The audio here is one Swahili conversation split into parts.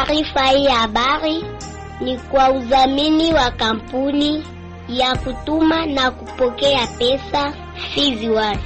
Taarifa hii ya habari ni kwa udhamini wa kampuni ya kutuma na kupokea pesa Fizi One.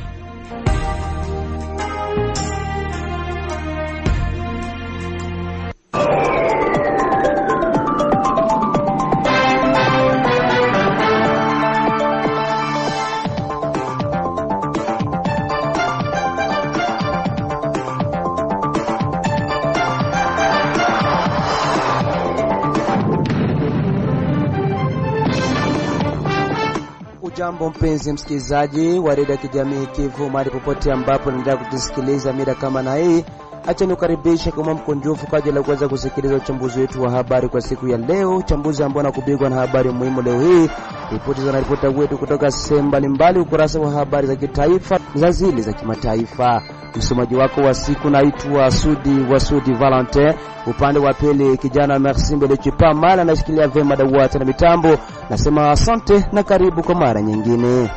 Jambo mpenzi msikilizaji wa redio ya kijamii Kivu, mahali popote ambapo unaendelea kutusikiliza mida kama na hii, acha nikukaribishe kwa mkunjufu kwa ajili ya kuweza kusikiliza uchambuzi wetu wa habari kwa siku ya leo. Uchambuzi ambao unakubigwa na habari muhimu leo hii, ripoti za ripota wetu kutoka sehemu mbalimbali, ukurasa wa habari za kitaifa za zile za kimataifa. Msomaji wako wa siku naitwa Sudi Valentin, upande wa pili kijana Merci Mbele Chipama anashikilia vema dawati na mitambo. Nasema asante na karibu kwa mara nyingine.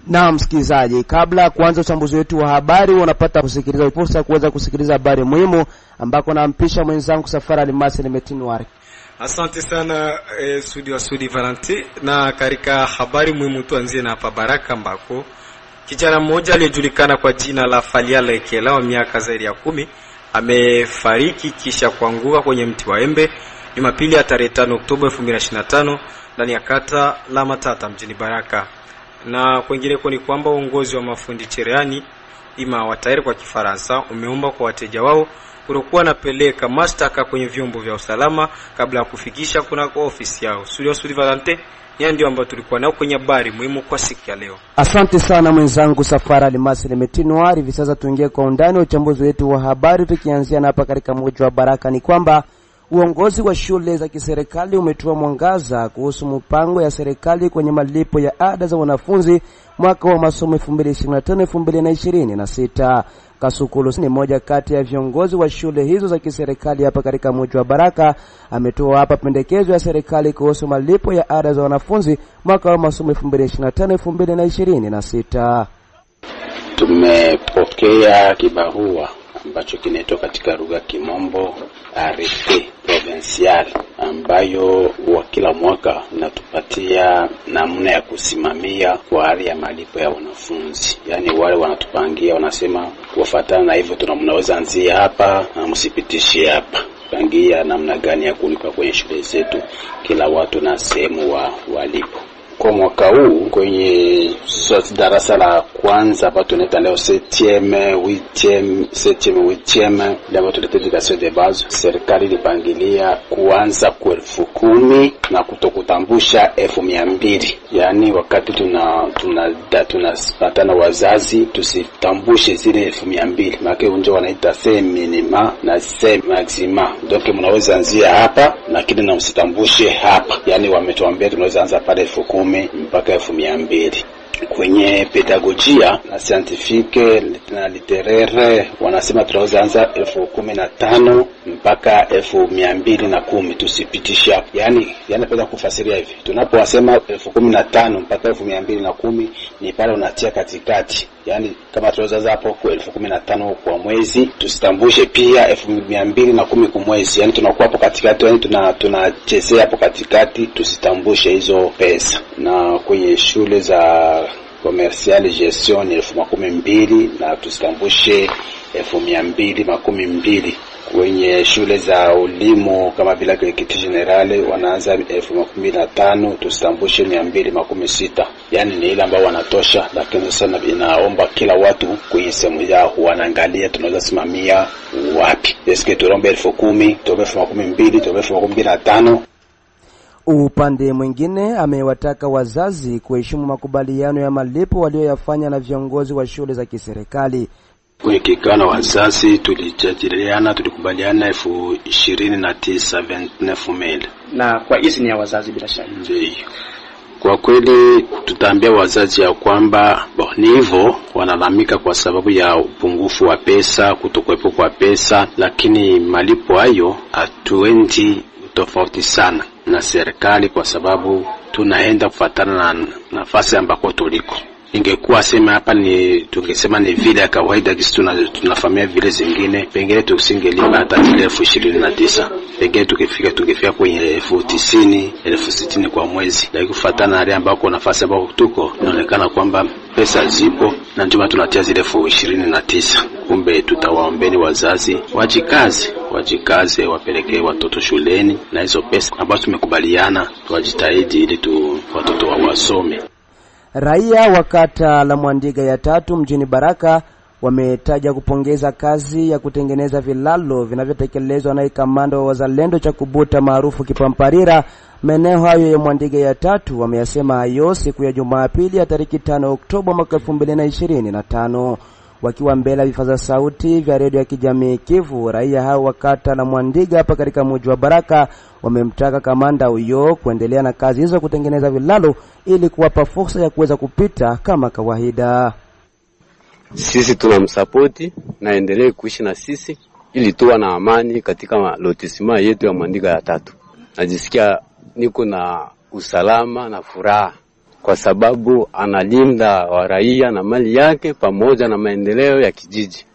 Na msikilizaji, kabla kuanza uchambuzi wetu wa habari, unapata kusikiliza fursa kuweza kusikiliza habari muhimu ambako nampisha mwenzangu Safari Alimasi Nimetinwari. Asante sana Sudi Valenti. Na katika habari muhimu tuanzie na hapa Baraka ambako kijana mmoja aliyejulikana kwa jina la Faliala Ekela wa miaka zaidi ya 10 amefariki kisha kuanguka kwenye mti wa embe Jumapili ya tarehe 5 Oktoba 2025 ndani ya kata la Matata mjini Baraka. Na kwingineko ni kwamba uongozi wa mafundi cherehani ima watairi kwa Kifaransa umeomba kwa wateja wao kutokuwa napeleka mashtaka kwenye vyombo vya usalama kabla ya kufikisha kunako ofisi yao. Sudi Valente, ni ndio ambao tulikuwa nao kwenye habari muhimu kwa siku ya leo. Asante sana mwenzangu Safari Alimasi Nimetinwari. Hivi sasa tuingie kwa undani uchambuzi wetu wa habari, tukianzia hapa katika mji wa Baraka. Ni kwamba uongozi wa shule za kiserikali umetoa mwangaza kuhusu mpango ya serikali kwenye malipo ya ada za wanafunzi mwaka wa masomo 2025-2026. Kasukulu ni moja kati ya viongozi wa shule hizo za kiserikali hapa katika mji wa Baraka, ametoa hapa pendekezo ya serikali kuhusu malipo ya ada za wanafunzi mwaka wa masomo 2025-2026. Tumepokea kibarua ambacho kinaitwa katika lugha Kimombo arrêté provincial, ambayo wa kila mwaka inatupatia namna ya kusimamia kwa hali ya malipo ya wanafunzi. Yani wale wanatupangia, wanasema kufuatana na hivyo tunamnaweza anzia hapa na msipitishie hapa, pangia namna gani ya kulipa kwenye shule zetu kila watu na sehemu walipo. Kwa mwaka huu kwenye darasa la kwanza ambapo tunaita leo 7e, 8e ndio tunaita education de base, serikali ilipangilia kuanza kwa 10,000 na kutokutambusha 1200. Yani wakati tunapatana wazazi tusitambushe zile 1200, maana unjo wanaita c'est minima na c'est maxima. Donc mnaweza anzia hapa lakini na msitambushe hapa. Yani wametuambia tunaweza anza pale 10,000 mpaka 1200. Kwenye pedagojia na scientifique na literaire wanasema tunaweza anza 15,000 mpaka 1210, tusipitisha. Yani napenda kufasiria hivi, tunapowasema 15,000 mpaka 1210 ni pale unatia katikati. Yani kama tunaweza hapo kwa 15,000 kwa mwezi, tusitambushe pia 1210 kwa mwezi. Yani tunakuwa hapo katikati, yani tunachezea hapo katikati, tusitambushe hizo pesa. Na kwenye shule za commercial gestion 12,000 na tusitambushe 1212. Kwenye shule za ulimu kama vile Agriculture Generale wanaanza 15,000, tusitambushe 216. Yani ni ile ambao wanatosha, lakini sana inaomba kila watu kwenye sehemu yao wanaangalia tunaweza simamia wapi. Eske tuombe 10,000, tuombe 12,000, tuombe 12,500. Upande mwingine amewataka wazazi kuheshimu makubaliano ya malipo walioyafanya na viongozi wa shule za kiserikali. Kwenye kikao wazazi tulijadiliana, tulikubaliana 29,000 na kwa hizi ya wazazi bila shaka. Ndio. Kwa kweli tutaambia wazazi ya kwamba ni hivyo wanalamika kwa sababu ya upungufu upungufu wa pesa, kutokuwepo kwa pesa, lakini malipo hayo hatuendi tofauti sana na serikali kwa sababu tunaenda kufuatana na nafasi ambako tuliko. Ingekuwa sema hapa ni tungesema ni vile ya kawaida kisi tunafamia vile zingine, pengine tusingelipa hata 29,000. Pengine tungefika kwenye 90,000, 60,000 kwa mwezi. Lakini kufuatana na hali ambako nafasi ambako tuko, inaonekana kwamba pesa zipo na ndio tunatia zile 29,000. Kumbe tutawaombeni wazazi wajikaze wapelekee watoto shuleni, na hizo pesa ambazo tumekubaliana tuwajitahidi ili watoto wasome. Raia wa kata la Mwandiga ya 3 mjini Baraka wametaja kupongeza kazi ya kutengeneza vilalo vinavyotekelezwa na kamanda wa wazalendo cha Kubuta maarufu Kipamparira maeneo hayo ya Mwandiga ya 3. Wameyasema hayo siku ya Jumapili ya tariki 5 Oktoba mwaka 2025 wakiwa mbele ya vifaza sauti vya redio ya kijamii Kivu. Raia hao wa kata la Mwandiga hapa katika mji wa Baraka wamemtaka kamanda huyo kuendelea na kazi hizo kutengeneza vilalo ili kuwapa fursa ya kuweza kupita kama kawaida. Sisi tunamsapoti na endelee kuishi na sisi ili tuwe na amani katika lotisima yetu ya Mwandiga ya 3. Najisikia niko na usalama na furaha kwa sababu analinda waraia na mali yake pamoja na maendeleo ya kijiji.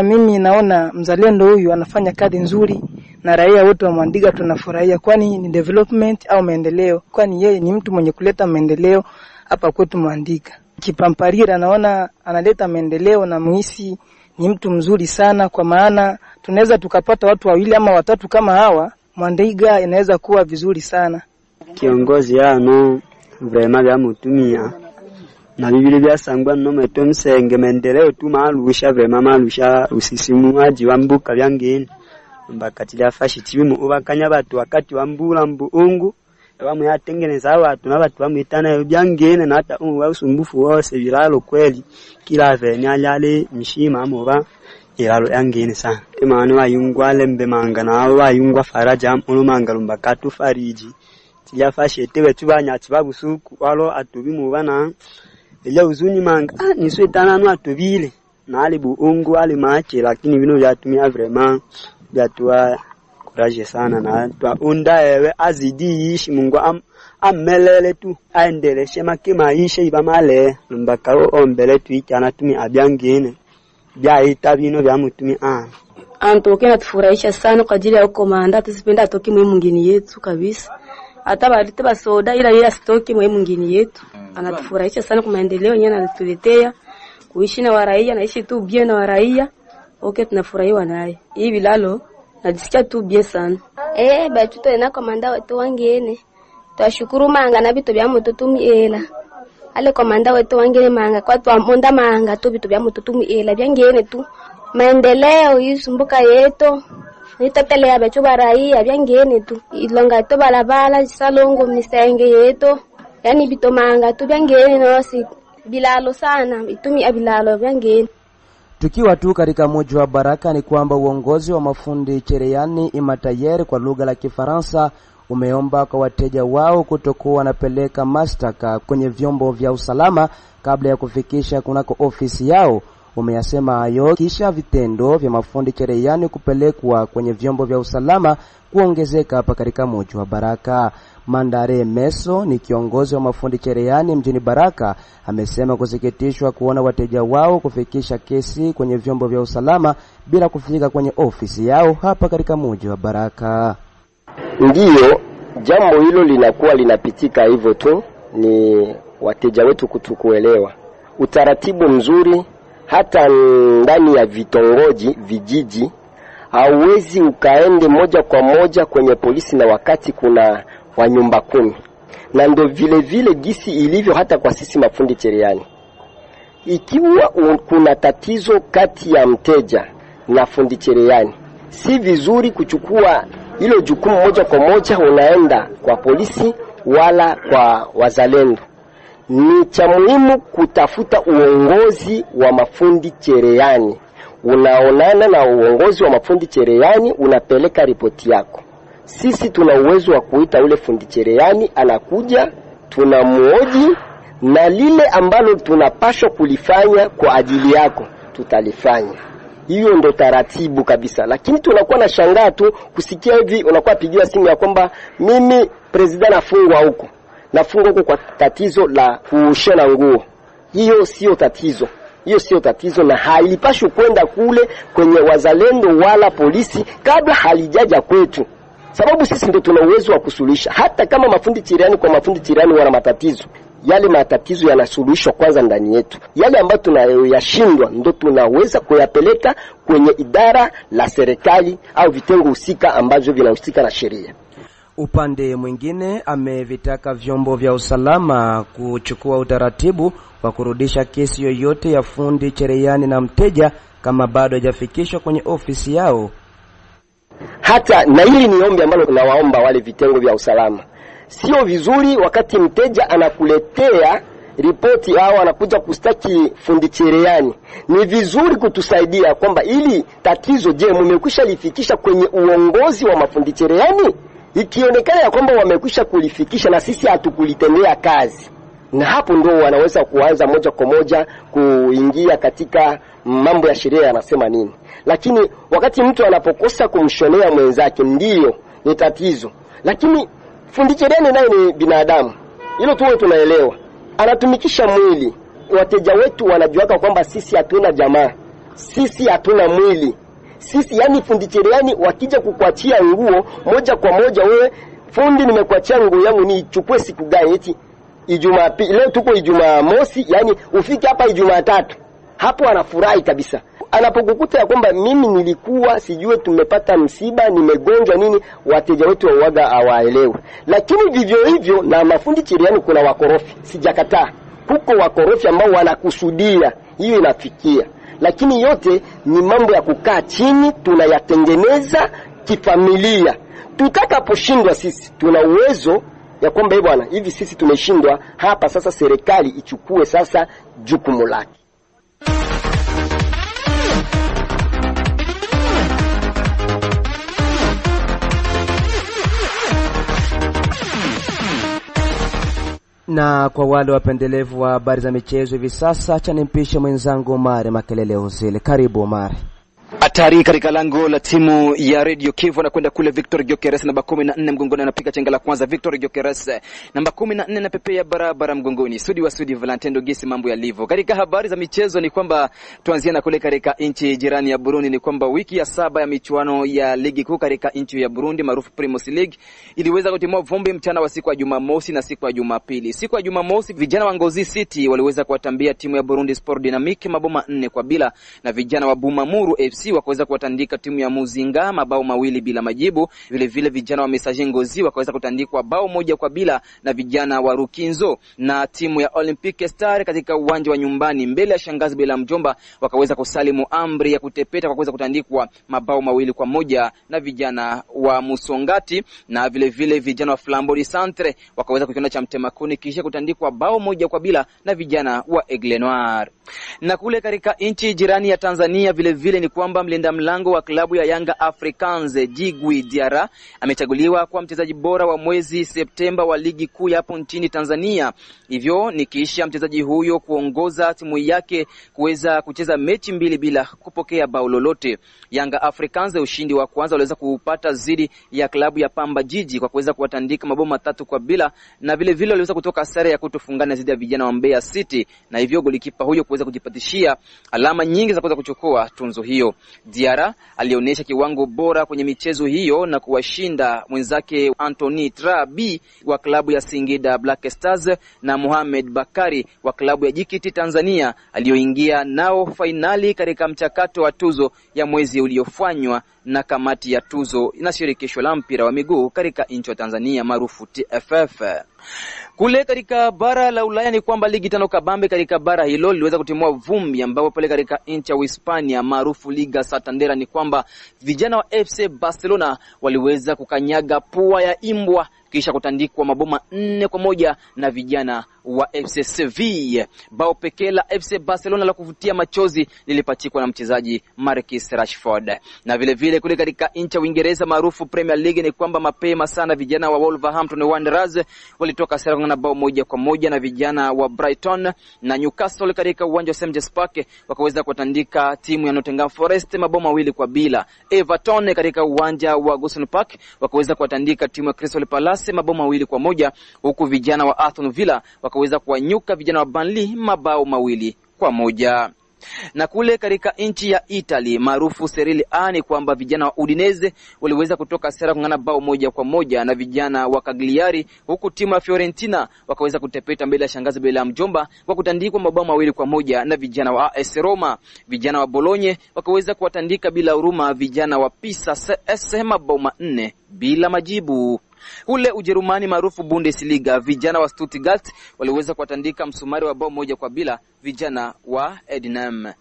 Mimi naona mzalendo huyu anafanya kazi nzuri na raia wote wa Mwandiga tunafurahia, kwani ni development au maendeleo, kwani yeye ni mtu mwenye kuleta maendeleo hapa kwetu Mwandiga. Kipamparira naona analeta maendeleo na muhisi ni mtu mzuri sana, kwa maana tunaweza tukapata watu 2 ama 3 kama hawa, Mwandiga inaweza kuwa vizuri sana. Kiongozi yano vraiment ya mutumia na bibili bya sangwa no metomsenge maendeleo tu malusha vraiment malusha usisimuaji wa mbuka byangene mbakati ya fashi timu ubakanya batu wakati wa mbula mbuungu bamwe yatengeneza abantu n'abatu bamwitana byangene na hata wa usumbufu wose biralo kweli kila venya yale mishima amoba iralo yangene sana imani wayungwale mbe mangana abo wayungwa faraja mulumanga lumbakatu fariji tiyafashe tewe tubanya tibabusuku walo atubimubana ile uzuni manga niswetana no atubile na ali buungu ali mache, lakini bino byatumia vraiment byatwa courage sana na twaunda ewe azidi ishi Mungu amelele tu aendeleshe maisha ibamale mbaka ombele tuichana tumi abyangene byaita bino byamutumi Antoke natufurahisha sana kwa ajili ya komanda, tusipenda atoke mwe mwingine yetu kabisa. Hata balite basoda ila stoki mwe mwingine yetu. Anatufurahisha sana kwa maendeleo yenyewe anatuletea. Kuishi na waraia na ishi tu bien na waraia. Okay, tunafurahiwa naye. Hii bilalo najisikia tu bien sana. Batu tena komanda wetu wangene. Twashukuru manga na bitu bya mututumi ela. Ale komanda wetu wangene manga kwa twamonda manga tu bitu bya mututumi ela byangene tu. Maendeleo yisumbuka yetu nitatele ya becho baraia byangene tu ilonga to balabala salongo misenge yetu yani bitomanga tu byangene nosi bilalo sana itumi abilalo byangene. Tukiwa tu katika mji wa Baraka ni kwamba uongozi wa mafundi cherehani Imatayer kwa lugha la Kifaransa umeomba kwa wateja wao kutokuwa wanapeleka mashtaka kwenye vyombo vya usalama kabla ya kufikisha kunako ofisi yao. Umeyasema hayo kisha vitendo vya mafundi cherehani kupelekwa kwenye vyombo vya usalama kuongezeka hapa katika mji wa Baraka. Mandare Meso ni kiongozi wa mafundi cherehani mjini Baraka, amesema kusikitishwa kuona wateja wao kufikisha kesi kwenye vyombo vya usalama bila kufika kwenye ofisi yao hapa katika mji wa Baraka. Ndiyo, jambo hilo linakuwa linapitika hivyo tu, ni wateja wetu kutukuelewa utaratibu mzuri. Hata ndani ya vitongoji vijiji hauwezi ukaende moja kwa moja kwenye polisi na wakati kuna wanyumba 10. Na ndo vile vile gisi ilivyo hata kwa sisi mafundi cherehani. Ikiwa kuna tatizo kati ya mteja na fundi cherehani, si vizuri kuchukua hilo jukumu moja kwa moja unaenda kwa polisi wala kwa wazalendo. Ni cha muhimu kutafuta uongozi wa mafundi cherehani. Unaonana na uongozi wa mafundi cherehani, unapeleka ripoti yako. Sisi tuna uwezo wa kuita ule fundi cherehani, anakuja, tunamuoji na lile ambalo tunapaswa kulifanya kwa ajili yako tutalifanya. Hiyo ndo taratibu kabisa. Lakini tunakuwa na shangaa tu kusikia hivi unakuwa pigiwa simu ya kwamba mimi president nafungwa huko. Nafungwa huko kwa tatizo la kushona nguo. Hiyo sio tatizo. Hiyo sio tatizo na hailipashwi kwenda kule kwenye wazalendo wala polisi kabla halijaja kwetu. Sababu sisi ndio tuna uwezo wa kusuluhisha. Hata kama mafundi cherehani kwa mafundi cherehani wana matatizo, yale matatizo yanasuluhishwa kwanza ndani yetu. Yale ambayo tunayoyashindwa ndio tunaweza kuyapeleka kwenye idara la serikali au vitengo husika ambavyo vinahusika na sheria. Upande mwingine amevitaka vyombo vya usalama kuchukua utaratibu wa kurudisha kesi yoyote ya fundi cherehani na mteja kama bado hajafikishwa kwenye ofisi yao. Hata na hili ni ombi ambalo tunawaomba wale vitengo vya usalama. Sio vizuri wakati mteja anakuletea ripoti au anakuja kustaki fundi cherehani. Ni vizuri kutusaidia kwamba ili tatizo je mmekwisha lifikisha kwenye uongozi wa mafundi cherehani? Ikionekana ya kwamba wamekwisha kulifikisha na sisi hatukulitendea kazi, na hapo ndio wanaweza kuanza moja kwa moja kuingia katika mambo ya sheria yanasema nini. Lakini wakati mtu anapokosa kumshonea mwenzake ndiyo ni tatizo. Lakini fundi cherehani naye ni binadamu. Hilo tuwe tunaelewa. Anatumikisha mwili. Wateja wetu wanajuaka kwamba sisi hatuna jamaa. Sisi hatuna mwili. Sisi yani fundi cherehani wakija kukuachia nguo moja kwa moja, wewe fundi nimekuachia nguo yangu niichukue siku gani? Eti Ijumaa, leo tuko Ijumaa mosi, yani ufike hapa Ijumaa tatu. Hapo anafurahi kabisa. Anapokukuta ya kwamba mimi nilikuwa sijue tumepata msiba, nimegonjwa nini, wateja wetu wawaga hawaelewi. Lakini vivyo hivyo na mafundi cherehani kuna wakorofi, sijakataa. Huko wakorofi ambao wanakusudia, hiyo inafikia. Lakini yote ni mambo ya kukaa chini tunayatengeneza kifamilia. Tutakaposhindwa sisi tuna uwezo ya kwamba bwana hivi sisi tumeshindwa hapa, sasa serikali ichukue sasa jukumu lake. Na kwa wale wapendelevu wa habari za michezo hivi sasa, acha nimpishe mwenzangu Omar Makelele Ozile. Karibu Omar. Hatari katika lango la timu ya Radio Kivu na kwenda kule Victor Gyokeres namba 14 mgongoni, anapiga chenga la kwanza. Victor Gyokeres namba 14 na pepea barabara mgongoni. Sudi wa Sudi Valentino Gisi, mambo ya livo. Katika habari za michezo ni kwamba tuanzia na kule katika nchi jirani ya Burundi ni kwamba wiki ya 7 ya michuano ya ligi kuu katika nchi ya Burundi maarufu Primus League iliweza kutimua vumbi mchana wa siku ya Jumamosi na siku ya Jumapili. Siku ya Jumamosi vijana wa Ngozi City waliweza kuwatambia timu ya Burundi Sport Dynamic maboma 4-0 na vijana wa Bumamuru FC wakaweza kuwatandika timu ya Muzinga mabao 2 bila majibu. Vile vile vijana wa Messager Ngozi wakaweza kutandikwa bao 1-0 na vijana wa Rukinzo, na timu ya Olympic Star katika uwanja wa nyumbani mbele ya shangazi bila mjomba wakaweza kusalimu amri ya kutepeta kwa kuweza kutandikwa mabao 2-1 na vijana wa Musongati, na vile vile vijana wa Flambeau Centre wakaweza kukiona cha Mtemakuni kisha kutandikwa bao 1-0 na vijana wa Aigle Noir. Na kule katika nchi jirani ya Tanzania vile vile ni kwamba mlinda mlango wa klabu ya Yanga Africans Djigui Diarra amechaguliwa kwa mchezaji bora wa mwezi Septemba wa ligi kuu hapo nchini Tanzania. Hivyo ni kisha mchezaji huyo kuongoza timu yake kuweza kucheza mechi 2 bila kupokea bao lolote. Yanga Africans ushindi wa kwanza waliweza kuupata zidi ya klabu ya Pamba Jiji kwa kuweza kuwatandika mabao 3-0, na vile vile waliweza kutoka sare ya kutofungana zidi ya vijana wa Mbeya City, na hivyo golikipa huyo kuweza kujipatishia alama nyingi za kuweza kuchukua tunzo hiyo. Diarra alionyesha kiwango bora kwenye michezo hiyo na kuwashinda mwenzake Anthony Trabi wa klabu ya Singida Black Stars na Mohamed Bakari wa klabu ya JKT Tanzania alioingia nao finali katika mchakato wa tuzo ya mwezi uliofanywa na kamati ya tuzo na shirikisho la mpira wa miguu katika nchi ya Tanzania maarufu TFF. Kule katika bara la Ulaya ni kwamba ligi 5 kabambe katika bara hilo liliweza kutimua vumbi, ambapo pale katika nchi ya Hispania maarufu Liga Santander ni kwamba vijana wa FC Barcelona waliweza kukanyaga pua ya imbwa kisha kutandikwa maboma 4-1 na vijana wa FC Sevilla. Bao pekee la FC Barcelona la kuvutia machozi lilipachikwa na mchezaji Marcus Rashford. Na vile vile kule katika nchi ya Uingereza maarufu Premier League ni kwamba mapema sana vijana wa Wolverhampton Wanderers walitoka sare na bao 1-1 na vijana wa Brighton na Newcastle katika uwanja wa St James Park wakaweza kutandika timu ya Nottingham Forest mabao 2-0. Everton katika uwanja wa Goodison Park wakaweza kutandika timu ya Crystal Palace mabao 2-1, huku vijana wa Aston Villa wakaweza kuwanyuka vijana wa Burnley mabao 2-1. Na kule katika nchi ya Italy maarufu Serie A ni kwamba vijana wa Udinese waliweza kutoka sare kungana bao 1-1 na vijana wa Cagliari, huku timu ya Fiorentina wakaweza kutepeta mbele ya shangazi bila mjomba kwa kutandikwa mabao 2-1 na vijana wa AS Roma. Vijana wa Bologna wakaweza kuwatandika bila huruma vijana wa Pisa CS mabao 4 bila majibu. Kule Ujerumani maarufu Bundesliga vijana wa Stuttgart waliweza kuwatandika msumari wa bao 1-0 vijana wa Edinburgh.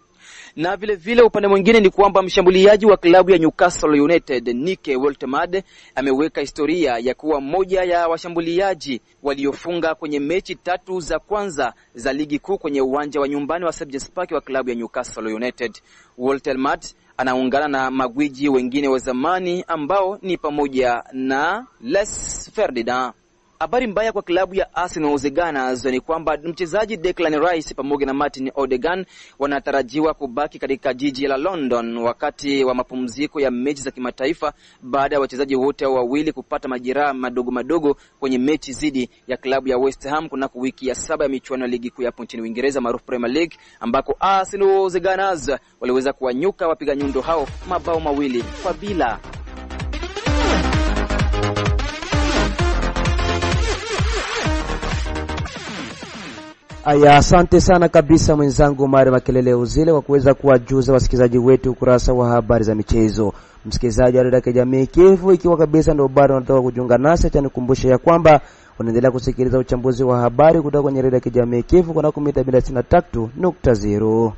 Na vile vile upande mwingine ni kwamba mshambuliaji wa klabu ya Newcastle United Nick Woltemade ameweka historia ya kuwa mmoja ya washambuliaji waliofunga kwenye mechi 3 za kwanza za ligi kuu kwenye uwanja wa nyumbani wa St James Park wa klabu ya Newcastle United. Woltemade anaungana na magwiji wengine wa zamani ambao ni pamoja na Les Ferdinand. Habari mbaya kwa klabu ya Arsenal Gunners ni kwamba mchezaji Declan Rice pamoja na Martin Odegaard wanatarajiwa kubaki katika jiji la London wakati wa mapumziko ya mechi za kimataifa baada ya wachezaji wote wawili kupata majeraha madogo kwenye mechi dhidi ya klabu ya West Ham kunako wiki ya 7 ya michuano ya ligi kuu ya nchini Uingereza maarufu Premier League, ambako Arsenal Gunners waliweza kuwanyuka wapiga nyundo hao mabao 2-0. Aya, asante sana kabisa mwenzangu Mari Makelele Uzile kwa kuweza kuwajuza wasikilizaji wetu ukurasa wa habari za michezo. Msikilizaji wa Radio Kijamii Kivu, ikiwa kabisa ndio bado unataka kujiunga nasi, acha nikukumbushe ya kwamba unaendelea kusikiliza uchambuzi wa habari kutoka kwenye Radio Kijamii Kivu kwa 93.0.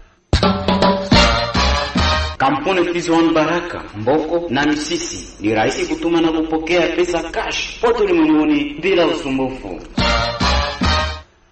Kampuni Fizon Baraka, Mboko na Misisi ni rahisi kutuma na kupokea pesa cash pote ulimwenguni bila usumbufu.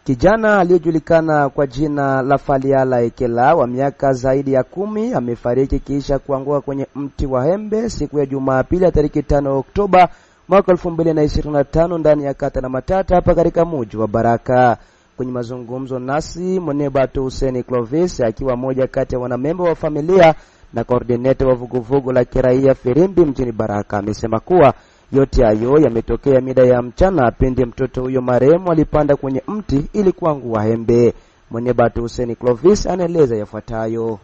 Kijana aliyejulikana kwa jina la Faliala Ekela wa miaka zaidi ya 10 amefariki kisha kuanguka kwenye mti wa hembe siku ya Jumapili tarehe 5 Oktoba mwaka 2025 ndani ya kata na Matata hapa katika mji wa Baraka. Kwenye mazungumzo nasi Mwenebato Hussein Clovis akiwa moja kati ya wanamemba wa familia na coordinator wa vuguvugu la kiraia Firimbi mjini Baraka amesema kuwa yote hayo yametokea mida ya mchana pindi mtoto huyo marehemu alipanda kwenye mti ili kuangua hembe. Mwenebato Hussein Clovis anaeleza yafuatayo.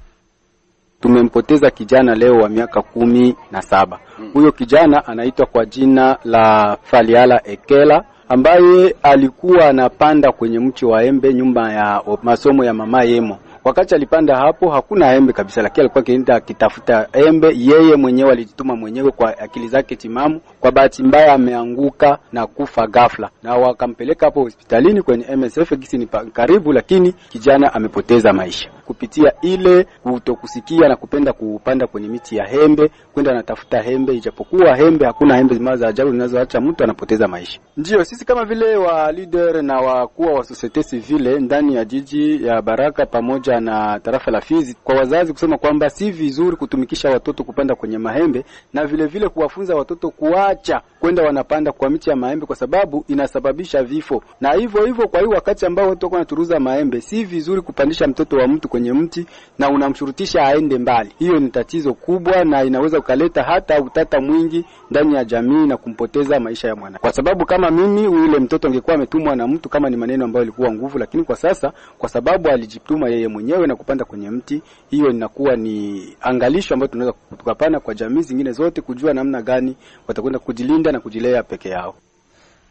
Tumempoteza kijana leo wa miaka 17. Huyo kijana anaitwa kwa jina la Faliala Ekela ambaye alikuwa anapanda kwenye mti wa embe nyumba ya masomo ya mama Yemo. Wakati alipanda hapo hakuna embe kabisa, lakini alikuwa akienda akitafuta embe. Yeye mwenyewe alijituma mwenyewe kwa akili zake timamu. Kwa bahati mbaya ameanguka na kufa ghafla, na wakampeleka hapo hospitalini kwenye MSF gisi ni karibu, lakini kijana amepoteza maisha kupitia ile kutokusikia na kupenda kupanda kwenye miti ya hembe, kwenda anatafuta hembe, ijapokuwa hembe hakuna hembe za ajabu zinazoacha mtu anapoteza maisha. Ndio sisi kama vile wa leader na wakuu wa society civile ndani ya jiji ya Baraka pamoja na tarafa la Fizi, kwa wazazi kusema kwamba si vizuri kutumikisha watoto kupanda kwenye mahembe, na vile vile kuwafunza watoto kuacha kwenda wanapanda kwa miti ya mahembe kwa sababu inasababisha vifo. Na hivyo kwa hiyo wakati ambao watu wako wanaturuza mahembe, si vizuri kupandisha mtoto wa mtu kwenye mti na unamshurutisha aende mbali. Hiyo ni tatizo kubwa na inaweza ukaleta hata utata mwingi ndani ya jamii na kumpoteza maisha ya mwana. Kwa sababu kama mimi yule mtoto angekuwa ametumwa na mtu, kama ni maneno ambayo ilikuwa nguvu, lakini kwa sasa kwa sababu alijituma yeye mwenyewe na kupanda kwenye mti, hiyo inakuwa ni angalisho ambayo tunaweza tukapana kwa jamii zingine zote kujua namna gani watakwenda kujilinda na kujilea peke yao.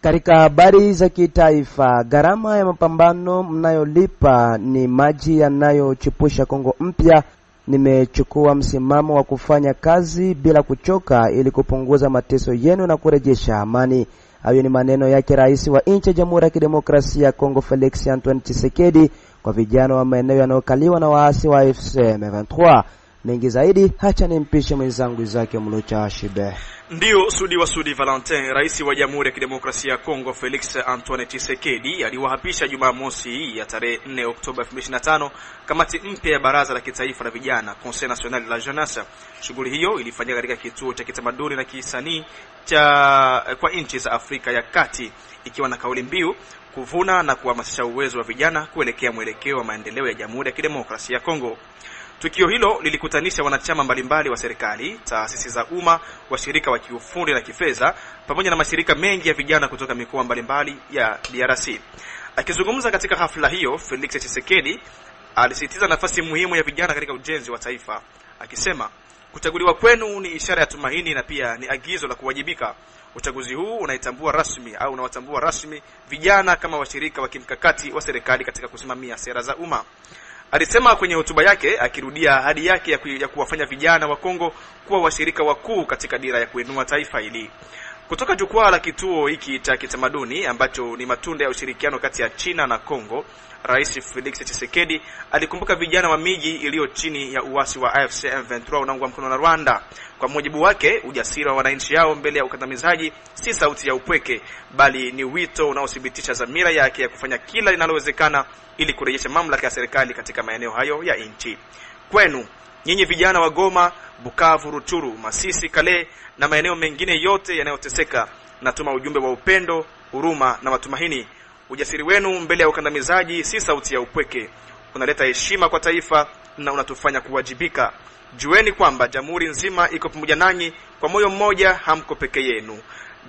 Katika habari za kitaifa, gharama ya mapambano mnayolipa ni maji yanayochipusha Kongo mpya. Nimechukua msimamo wa kufanya kazi bila kuchoka ili kupunguza mateso yenu na kurejesha amani. Hayo ni maneno yake rais wa nchi ya Jamhuri ya Kidemokrasia ya Kongo Felix Antoine Tshisekedi kwa vijana wa maeneo yanayokaliwa na waasi wa AFC M23. Mengi zaidi hacha nimpishe mwenzangu Izake Mlocha Shibe. Ndio Sudi wa Sudi Valentin, rais wa Jamhuri ya Kidemokrasia ya Kongo Felix Antoine Tshisekedi aliwahapisha Jumamosi hii ya tarehe 4 Oktoba 2025 kamati mpya ya baraza la kitaifa la vijana, Conseil National de la Jeunesse. Shughuli hiyo ilifanyika katika kituo cha kitamaduni na kisanii kwa nchi za Afrika ya Kati, ikiwa na kauli mbiu kuvuna na kuhamasisha uwezo wa vijana kuelekea mwelekeo wa maendeleo ya Jamhuri ya Kidemokrasia ya Kongo. Tukio hilo lilikutanisha wanachama mbalimbali wa serikali, taasisi za umma, washirika wa kiufundi na kifedha, pamoja na mashirika mengi ya vijana kutoka mikoa mbalimbali ya DRC. Akizungumza katika hafla hiyo, Felix Tshisekedi alisisitiza nafasi muhimu ya vijana katika ujenzi wa taifa, akisema kuchaguliwa kwenu ni ishara ya tumaini na pia ni agizo la kuwajibika. Uchaguzi huu unawatambua rasmi vijana kama washirika wa kimkakati wa serikali katika kusimamia sera za umma. Alisema kwenye hotuba yake, akirudia ahadi yake ya kuwafanya vijana wa Kongo kuwa washirika wakuu katika dira ya kuinua taifa hili. Kutoka jukwaa la kituo hiki cha kitamaduni ambacho ni matunda ya ushirikiano kati ya China na Kongo, Rais Felix Tshisekedi alikumbuka vijana wa miji iliyo chini ya uasi wa AFC M23 unaoungwa mkono na Rwanda. Kwa mujibu wake, ujasiri wa wananchi hao mbele ya ukandamizaji si sauti ya upweke, bali ni wito unaothibitisha dhamira yake ya kufanya kila linalowezekana ili kurejesha mamlaka ya serikali katika maeneo hayo ya nchi. Kwenu nyinyi vijana wa Goma, Bukavu, Rutshuru, Masisi, Kale na maeneo mengine yote yanayoteseka, natuma ujumbe wa upendo, huruma na matumaini. Ujasiri wenu mbele ya ukandamizaji si sauti ya upweke, unaleta heshima kwa taifa na unatufanya kuwajibika. Jueni kwamba jamhuri nzima iko pamoja nanyi, kwa moyo mmoja, hamko peke yenu.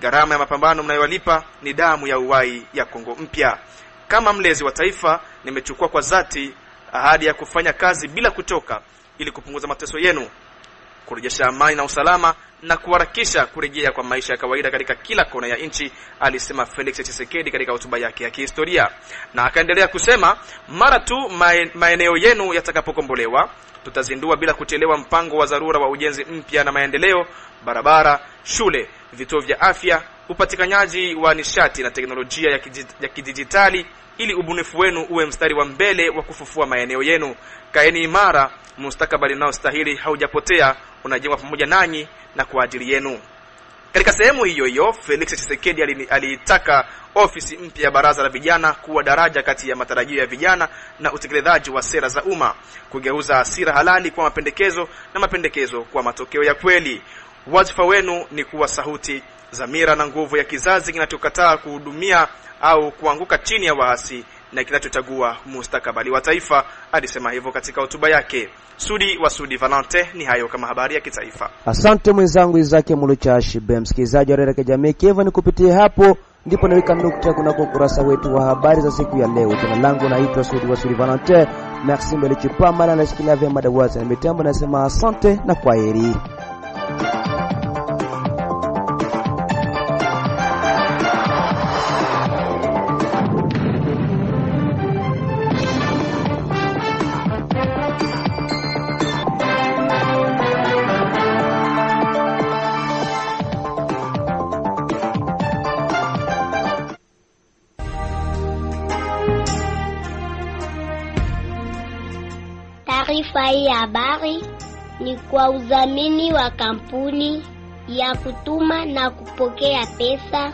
Gharama ya mapambano mnayolipa ni damu ya uhai ya Kongo mpya. Kama mlezi wa taifa, nimechukua kwa dhati ahadi ya kufanya kazi bila kuchoka ili kupunguza mateso yenu, kurejesha amani na usalama na kuharakisha kurejea kwa maisha ya kawaida katika kila kona ya nchi, alisema Felix Tshisekedi katika hotuba yake ya kihistoria. Na akaendelea kusema, mara tu maeneo yenu yatakapokombolewa, tutazindua bila kuchelewa mpango wa dharura wa ujenzi mpya na maendeleo, barabara, shule, vituo vya afya, upatikanaji wa nishati na teknolojia ya kidijitali, ili ubunifu wenu uwe mstari wa mbele wa kufufua maeneo yenu. Kaeni imara, mustakabali nao stahili haujapotea, unajengwa pamoja nanyi na kwa ajili yenu. Katika sehemu hiyo hiyo, Felix Tshisekedi alitaka ofisi mpya ya baraza la vijana kuwa daraja kati ya matarajio ya vijana na utekelezaji wa sera za umma, kugeuza hasira halali kwa mapendekezo na mapendekezo kwa matokeo ya kweli. Wajibu wenu ni kuwa sauti, dhamira na nguvu ya kizazi kinachokataa kuhudumia au kuanguka chini ya waasi na kinachochagua mustakabali wa taifa, alisema hivyo katika hotuba yake. Sudi wa Sudi Valente, ni hayo kama habari ya kitaifa. Asante mwenzangu Izake Mulucha Shibe. Msikilizaji wa Radio Kijamii Kivu, ni kupitia hapo ndipo naweka nukta kunako kurasa wetu wa habari za siku ya leo. Jina langu naitwa Sudi wa Sudi Valente. Merci Mbelichipama na nasikia vyema madawaza na mitambo, nasema asante na kwaheri. Taarifa hii ya habari ni kwa udhamini wa kampuni ya kutuma na kupokea pesa